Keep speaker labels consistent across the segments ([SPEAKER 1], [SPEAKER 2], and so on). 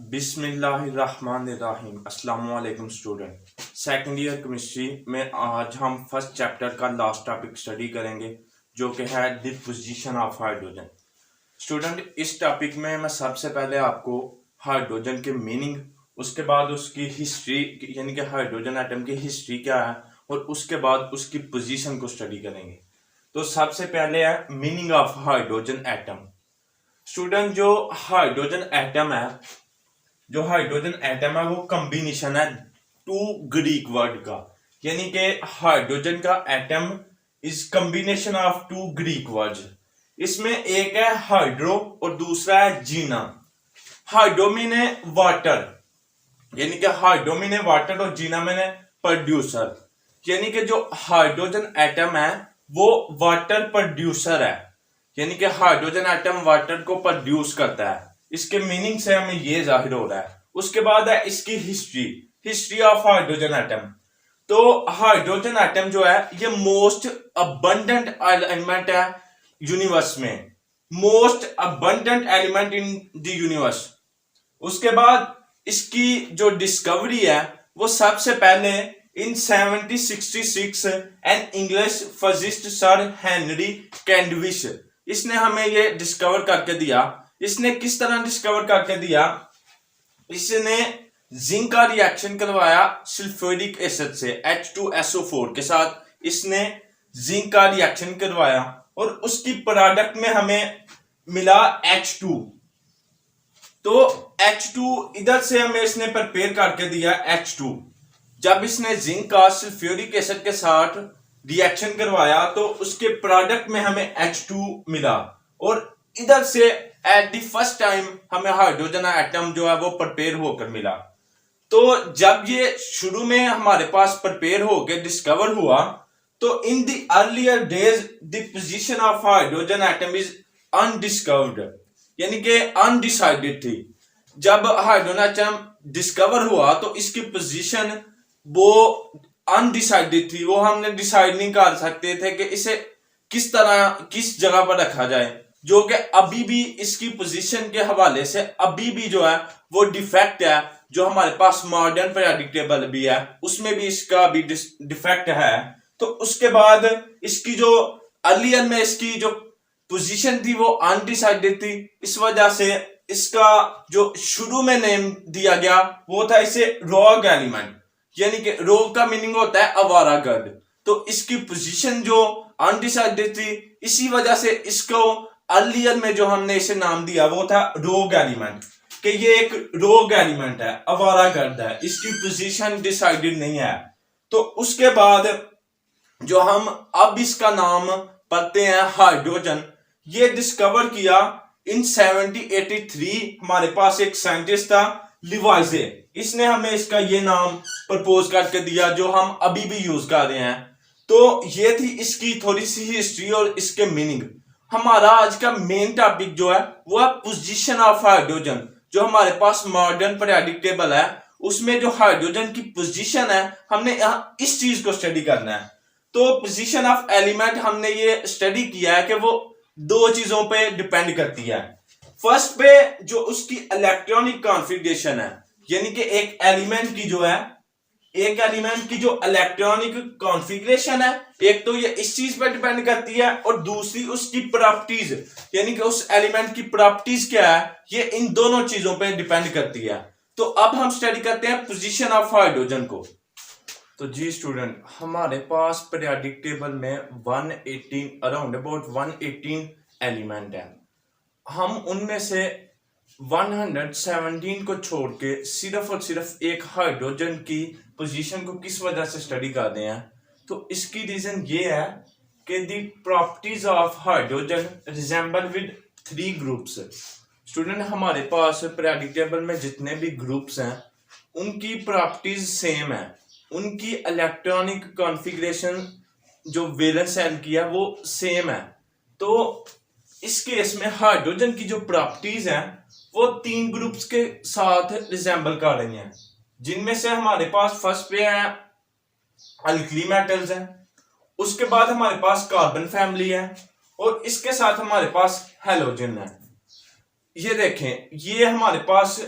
[SPEAKER 1] बिस्मिल्लाहिर्रहमानिर्रहीम। अस्सलाम वालेकुम स्टूडेंट। सेकेंड ईयर केमिस्ट्री में आज हम फर्स्ट चैप्टर का लास्ट टॉपिक स्टडी करेंगे जो कि है the position of hydrogen. Student, इस टॉपिक में मैं सबसे पहले आपको हाइड्रोजन के मीनिंग, उसके बाद उसकी हिस्ट्री यानी कि हाइड्रोजन एटम की हिस्ट्री क्या है और उसके बाद उसकी पोजीशन को स्टडी करेंगे। तो सबसे पहले है meaning of hydrogen atom. Student, जो हाइड्रोजन एटम है वो कॉम्बिनेशन है टू ग्रीक वर्ड का, यानी कि हाइड्रोजन का atom is combination of two Greek words. इसमें एक है हाइड्रो और दूसरा है जीना। हाइड्रो मीने वाटर, यानी कि हाइड्रो मीने वाटर और जीना मीने प्रोड्यूसर, यानी कि जो हाइड्रोजन एटम है वो वाटर प्रोड्यूसर है, यानी कि हाइड्रोजन एटम वाटर को प्रोड्यूस करता है। इसके मीनिंग से हमें ये जाहिर हो रहा है। उसके बाद है इसकी हिस्ट्री ऑफ हाइड्रोजन एटम। तो हाइड्रोजन एटम जो है ये मोस्ट अबंडेंट एलिमेंट है यूनिवर्स में, most abundant element in the universe. उसके बाद इसकी जो डिस्कवरी है वो सबसे पहले in 1766 an English physicist sir Henry Cavendish, इसने हमें ये डिस्कवर करके दिया। इसने किस तरह डिस्कवर करके दिया? इसने जिंक का रिएक्शन करवाया सल्फ्यूरिक एसिड से H2SO4 के साथ। इसने जिंक का रिएक्शन करवाया और उसकी प्रोडक्ट में हमें मिला H2। तो H2 इधर से हमें इसने प्रिपेयर करके दिया H2। जब इसने जिंक का सल्फ्यूरिक एसिड के साथ रिएक्शन करवाया तो उसके प्रोडक्ट में हमें H2 मिला और इधर से एट द फर्स्ट टाइम हमें हाइड्रोजन एटम जो है वो प्रिपेयर होकर मिला। तो जब ये शुरू में हमारे पास प्रिपेयर होकर डिस्कवर हुआ तो in the earlier days the position of hydrogen atom is undiscovered, यानी कि अनडिसाइडेड थी। जब हाइड्रोजन एटम डिस्कवर हुआ तो इसकी पोजीशन वो अनडिसाइडेड थी, वो हमने डिसाइड नहीं कर सकते थे कि इसे किस तरह किस जगह पर रखा जाए, जो कि अभी भी इसकी पोजीशन के हवाले से अभी भी जो है वो डिफेक्ट है। जो हमारे पास मॉडर्न पीरियोडिक टेबल भी है उसमें भी इसका भी डिफेक्ट है। तो उसके बाद इसकी जो अर्लियर में इसकी जो पोजीशन थी वो अनडिसाइडेड थी, इस वजह से इसका जो शुरू में नेम दिया गया वो था इसे रोग एलिमेंट, यानी कि रोग का मीनिंग होता है आवारागर्द। तो इसकी पोजीशन जो अनडिसाइडेड थी, इसी वजह से इसको अर्लियर में जो हमने इसे नाम दिया वो था रोग एलिमेंट, कि ये एक रोग एलिमेंट है, आवारागर्द है, इसकी पोजीशन डिसाइडेड नहीं है। तो उसके बाद जो हम अब इसका नाम पढ़ते हैं हाइड्रोजन, ये डिस्कवर किया इन 1783। हमारे पास एक साइंटिस्ट था लिवाइजे, इसने हमें इसका ये नाम प्रपोज करके दिया जो हम अभी भी यूज कर रहे हैं। तो ये थी इसकी थोड़ी सी हिस्ट्री और इसके मीनिंग। हमारा आज का मेन टॉपिक जो है वो है पोजीशन ऑफ हाइड्रोजन। जो हमारे पास मॉडर्न पीरियोडिक टेबल है उसमें जो हाइड्रोजन की पोजीशन है हमने यहाँ इस चीज को स्टडी करना है। तो पोजीशन ऑफ एलिमेंट हमने ये स्टडी किया है कि वो दो चीजों पे डिपेंड करती है। फर्स्ट पे जो उसकी इलेक्ट्रॉनिक कॉन्फ़िगरेशन है, यानी कि एक एलिमेंट की जो इलेक्ट्रॉनिक कॉन्फ़िगरेशन है, एक तो ये इस चीज पर डिपेंड करती है और दूसरी उसकी प्रॉपर्टीज, यानी कि उस एलिमेंट की प्रॉपर्टीज क्या है, ये इन दोनों चीजों पर डिपेंड करती है। तो अब हम स्टडी करते हैं पोजीशन ऑफ हाइड्रोजन को। तो जी स्टूडेंट, हमारे पास पीरियोडिक टेबल में 118 अराउंड अबाउट 118 एलिमेंट है। हम उनमें से 117 को छोड़ के सिर्फ और सिर्फ एक हाइड्रोजन की पोजीशन को किस वजह से स्टडी कर रहे हैं? तो इसकी रीजन ये है कि the properties of hydrogen resemble with 3 groups. Student, हमारे पास पीरियोडिक टेबल में जितने भी ग्रुप्स हैं उनकी प्रॉपर्टीज सेम है, उनकी इलेक्ट्रॉनिक कॉन्फ़िगरेशन जो वैलेंस शेल की है वो सेम है। तो इस केस में हाइड्रोजन की जो प्रॉपर्टीज हैं वो 3 ग्रुप्स के साथ रिजेंबल कर रही हैं, जिनमें से हमारे पास फर्स्ट पे है अल्कली मेटल्स हैं, उसके बाद हमारे पास कार्बन फैमिली है और इसके साथ हमारे पास हैलोजन है। ये देखें, ये हमारे पास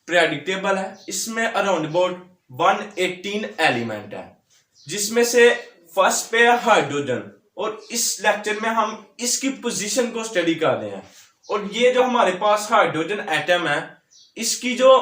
[SPEAKER 1] प्रेडिक्टेबल है, इसमें अराउंड अबाउट 118 एलिमेंट है, जिसमें से फर्स्ट पे है हाइड्रोजन, और इस लेक्चर में हम इसकी पोजीशन को स्टडी कर रहे हैं। और ये जो हमारे पास हाइड्रोजन एटम है, इसकी जो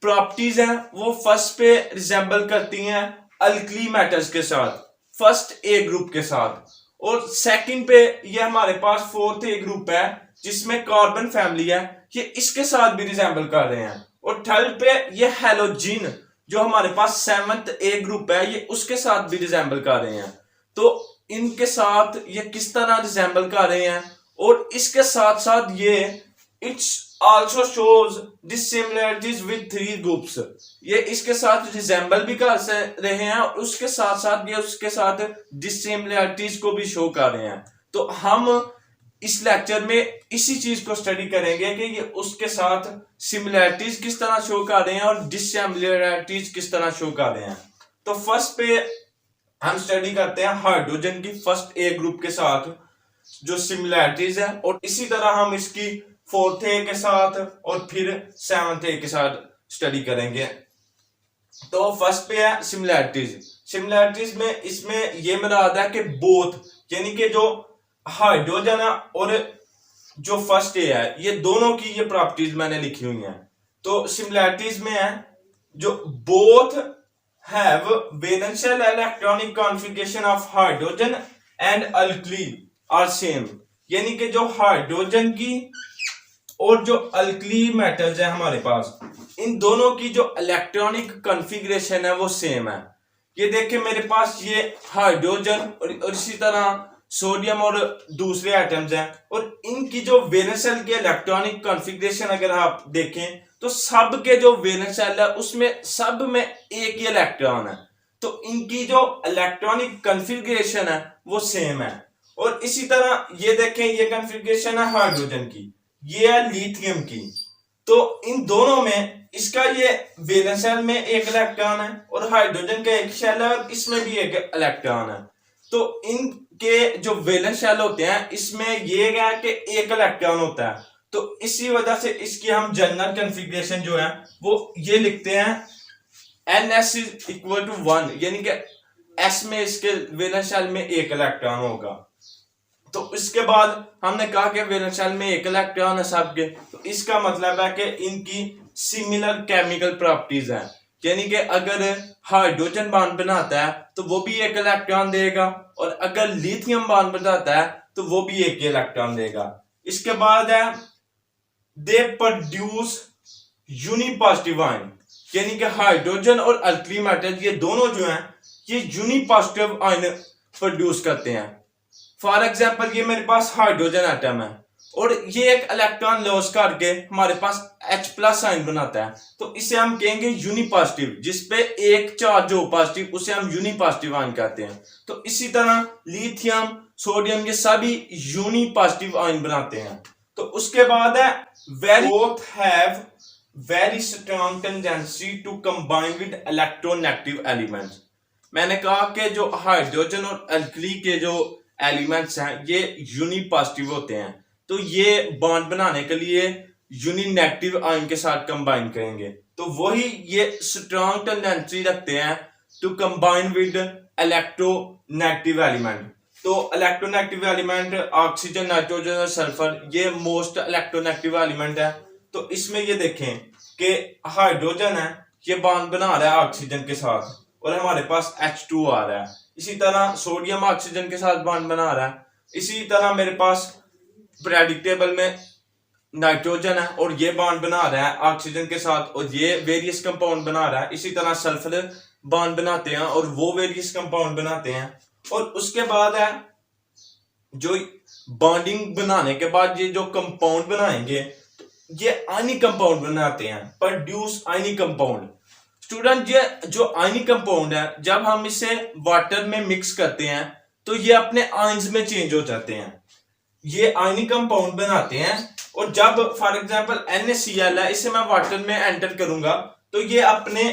[SPEAKER 1] प्रॉपर्टीज हैं वो फर्स्ट पे रिजेंबल करती हैं अल्कली मेटल्स के साथ, फर्स्ट ए ग्रुप के साथ, और सेकंड पे ये हमारे पास फोर्थ ए ग्रुप है जिसमें कार्बन फैमिली है, ये इसके साथ भी रिजेंबल कर रहे हैं, और थर्ड पे ये हेलोजीन जो हमारे पास सेवंथ ए ग्रुप है, ये उसके साथ भी रिजेंबल कर रहे हैं। तो इनके साथ ये किस तरह रिजेंबल कर रहे हैं, और इसके साथ साथ ये it's also shows dissimilarities with three groups, ये इसके साथ रिजेंबल भी कर रहे हैं और उसके साथ साथ ये उसके साथ डिसिमिलरिटीज को भी शो कर रहे हैं। तो हम इस लेक्चर में इसी चीज को स्टडी करेंगे कि ये उसके साथ सिमिलरिटीज किस तरह शो कर रहे हैं और डिसिमिलरिटीज किस तरह शो कर रहे हैं। तो फर्स्ट पे हम स्टडी करते हैं हाइड्रोजन की फर्स्ट ए ग्रुप के साथ जो सिमिलरिटीज है, और इसी तरह हम इसकी फोर्थ ए के साथ और फिर सेवंथ ए के साथ स्टडी करेंगे। तो फर्स्ट पे है सिमिलरिटीज। सिमिलरिटीज में इसमें ये मुराद है कि बोथ, यानी कि जो हाइड्रोजन है और जो फर्स्ट ए है, ये दोनों की ये प्रॉपर्टीज मैंने लिखी हुई हैं। तो सिमिलरिटीज में है जो both have valential electronic configuration of hydrogen and alkali are same, यानी कि जो हाइड्रोजन की और जो अल्कली मेटल्स है हमारे पास, इन दोनों की जो इलेक्ट्रॉनिक कॉन्फ़िगरेशन है वो सेम है। ये देखिए मेरे पास ये हाइड्रोजन और इसी तरह सोडियम और दूसरे एटम्स हैं, और इनकी जो वैलेंस शेल की इलेक्ट्रॉनिक कॉन्फ़िगरेशन अगर आप देखें तो सब के जो वैलेंस शेल है उसमें सब में एक ही इलेक्ट्रॉन है, तो इनकी जो इलेक्ट्रॉनिक कॉन्फ़िगरेशन है वो सेम है। और इसी तरह ये देखें, ये कॉन्फ़िगरेशन है हाइड्रोजन की, ये है लिथियम की, तो इन दोनों में इसका ये वैलेंस शेल में एक इलेक्ट्रॉन है और हाइड्रोजन का एक शेल है और इसमें भी एक इलेक्ट्रॉन है। तो इनके जो वैलेंस शेल होते हैं इसमें ये है कि एक इलेक्ट्रॉन होता है, तो इसी वजह से इसकी हम जनरल कॉन्फ़िगरेशन जो है वो ये लिखते हैं NS इज इक्वल टू 1, यानी कि S में इसके वैलेंस शेल में एक इलेक्ट्रॉन होगा। तो इसके बाद हमने कहा कि वैलेंस शेल में एक इलेक्ट्रॉन है सबके, तो इसका मतलब है कि इनकी सिमिलर केमिकल प्रॉपर्टीज हैं, यानी कि अगर हाइड्रोजन बॉन्ड बनाता है तो वो भी एक इलेक्ट्रॉन देगा, और अगर लिथियम बॉन्ड बनाता है तो वो भी एक इलेक्ट्रॉन देगा। इसके बाद है दे प्रोड्यूस यूनिपॉजिटिव आयन, यानी कि हाइड्रोजन और अल्कली मेटल ये दोनों जो हैं ये यूनिपॉजिटिव आयन प्रोड्यूस करते हैं। फॉर एग्जाम्पल ये मेरे पास हाइड्रोजन एटम है और ये एक इलेक्ट्रॉन लॉस करके हमारे पास H+ आयन बनाता है, तो इसे हम कहेंगे यूनिपॉजिटिव, जिसपे एक चार्ज हो पॉजिटिव उसे हम यूनिपॉजिटिव आयन कहते हैं। तो इसी तरह लिथियम, सोडियम ये सभी यूनिपॉजिटिव आयन बनाते हैं। तो उसके बाद है both have very strong tendency to combine with electronegative elements. मैंने कहा कि जो हाइड्रोजन और अल्कली के जो एलिमेंट्स हैं ये यूनिपॉजिटिव होते हैं, तो ये बॉन्ड बनाने के लिए यूनिनेगेटिव आयन के साथ कंबाइन करेंगे, तो वही ये स्ट्रॉन्ग टेंडेंसी रखते हैं to combine with electronegative element. तो इलेक्ट्रोनेगेटिव एलिमेंट ऑक्सीजन, नाइट्रोजन और सल्फर ये मोस्ट इलेक्ट्रोनेगेटिव एलिमेंट है। तो इसमें ये देखें कि हाइड्रोजन है ये बॉन्ड बना रहा है ऑक्सीजन के साथ और हमारे पास H2 आ रहा है। इसी तरह सोडियम ऑक्सीजन के साथ बॉन्ड बना रहा है। इसी तरह मेरे पास प्रेडिक्टेबल में नाइट्रोजन है और ये बॉन्ड बना रहा है ऑक्सीजन के साथ और ये वेरियस कंपाउंड बना रहा है। इसी तरह सल्फर बॉन्ड बनाते हैं और वो वेरियस कंपाउंड बनाते हैं। और उसके बाद है जो बॉन्डिंग बनाने के बाद ये जो कंपाउंड बनाएंगे ये आयनिक कंपाउंड बनाते हैं, प्रोड्यूस आयनिक कंपाउंड। स्टूडेंट ये जो आयनिक कंपाउंड है जब हम इसे वाटर में मिक्स करते हैं तो ये अपने आयंस में चेंज हो जाते हैं, ये आयनिक कंपाउंड बनाते हैं। और जब फॉर एग्जांपल NaCl है इसे मैं वाटर में एंटर करूंगा तो ये अपने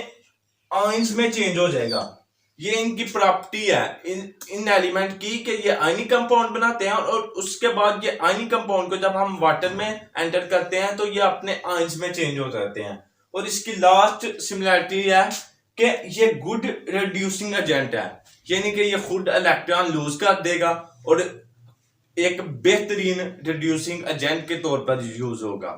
[SPEAKER 1] आयंस में चेंज हो जाएगा। ये इनकी प्रॉपर्टी है इन एलिमेंट की कि ये आयनिक कंपाउंड बनाते हैं और उसके बाद ये आयनिक कंपाउंड को जब हम वाटर में एंटर करते हैं तो ये अपने आयंस में चेंज हो जाते हैं। और इसकी लास्ट सिमिलरिटी है कि ये गुड रिड्यूसिंग एजेंट है, यानी कि ये खुद इलेक्ट्रॉन लूज कर देगा और एक बेहतरीन रिड्यूसिंग एजेंट के तौर पर यूज होगा।